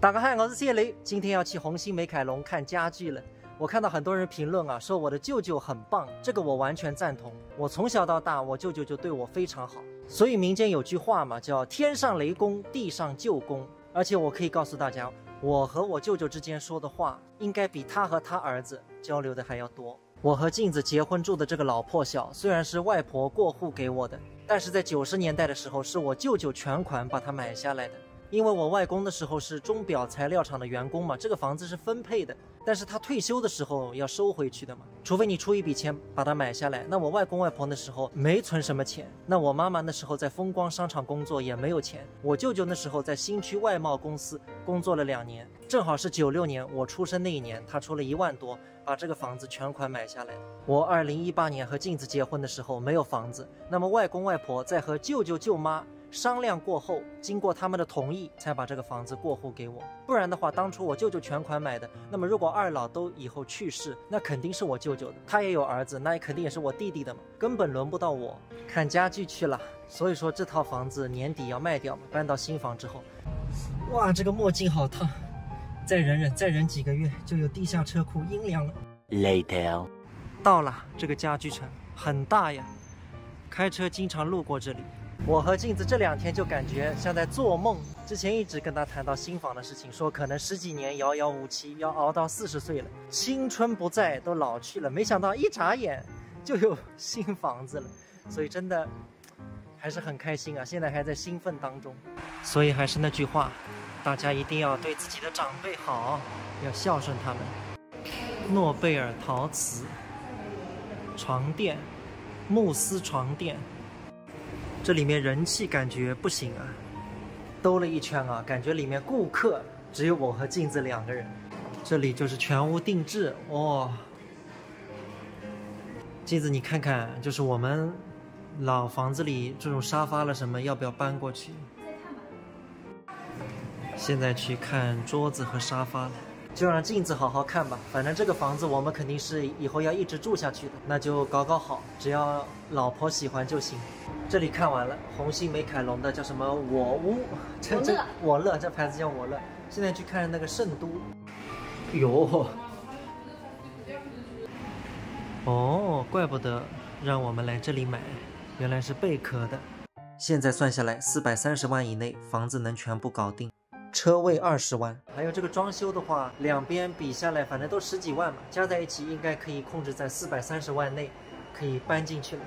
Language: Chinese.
大家好，我是谢雷，今天要去红星美凯龙看家具了。我看到很多人评论啊，说我的舅舅很棒，这个我完全赞同。我从小到大，我舅舅就对我非常好，所以民间有句话嘛，叫天上雷公，地上舅公。而且我可以告诉大家，我和我舅舅之间说的话，应该比他和他儿子交流的还要多。我和镜子结婚住的这个老破小，虽然是外婆过户给我的，但是在90年代的时候，是我舅舅全款把它买下来的。因为我外公的时候是钟表材料厂的员工嘛，这个房子是分配的，但是他退休的时候要收回去的嘛，除非你出一笔钱把它买下来。那我外公外婆那时候没存什么钱，那我妈妈那时候在风光商场工作也没有钱，我舅舅那时候在新区外贸公司工作了2年，正好是96年我出生那一年，他出了1万多把这个房子全款买下来。我2018年和镜子结婚的时候没有房子，那么外公外婆在和舅舅舅妈商量过后，经过他们的同意才把这个房子过户给我，不然的话当初我舅舅全款买的，那么如果二老都以后去世，那肯定是我舅舅的，他也有儿子，那也肯定也是我弟弟的嘛，根本轮不到我。看家具去了，所以说这套房子年底要卖掉嘛，搬到新房之后。哇，这个墨镜好烫，再忍几个月就有地下车库，阴凉了。 Later， 到了，这个家具城很大呀，开车经常路过这里。我和镜子这2天就感觉像在做梦。之前一直跟他谈到新房的事情，说可能10几年遥遥无期，要熬到40岁了，青春不在，都老去了。没想到一眨眼就有新房子了，所以真的还是很开心啊！现在还在兴奋当中。所以还是那句话，大家一定要对自己的长辈好，要孝顺他们。诺贝尔陶瓷床垫，慕斯床垫。这里面人气感觉不行啊，兜了一圈啊，感觉里面顾客只有我和镜子2个人。这里就是全屋定制哇，镜子你看看，就是我们老房子里这种沙发了什么，要不要搬过去？现在去看桌子和沙发了。就让镜子好好看吧，反正这个房子我们肯定是以后要一直住下去的，那就搞好，只要老婆喜欢就行。这里看完了，红星美凯龙的叫什么我屋，我乐，这牌子叫我乐。现在去看那个圣都，哟，哦，怪不得让我们来这里买，原来是贝壳的。现在算下来430万以内，房子能全部搞定。车位20万，还有这个装修的话，两边比下来反正都10几万嘛，加在一起应该可以控制在430万内，可以搬进去了。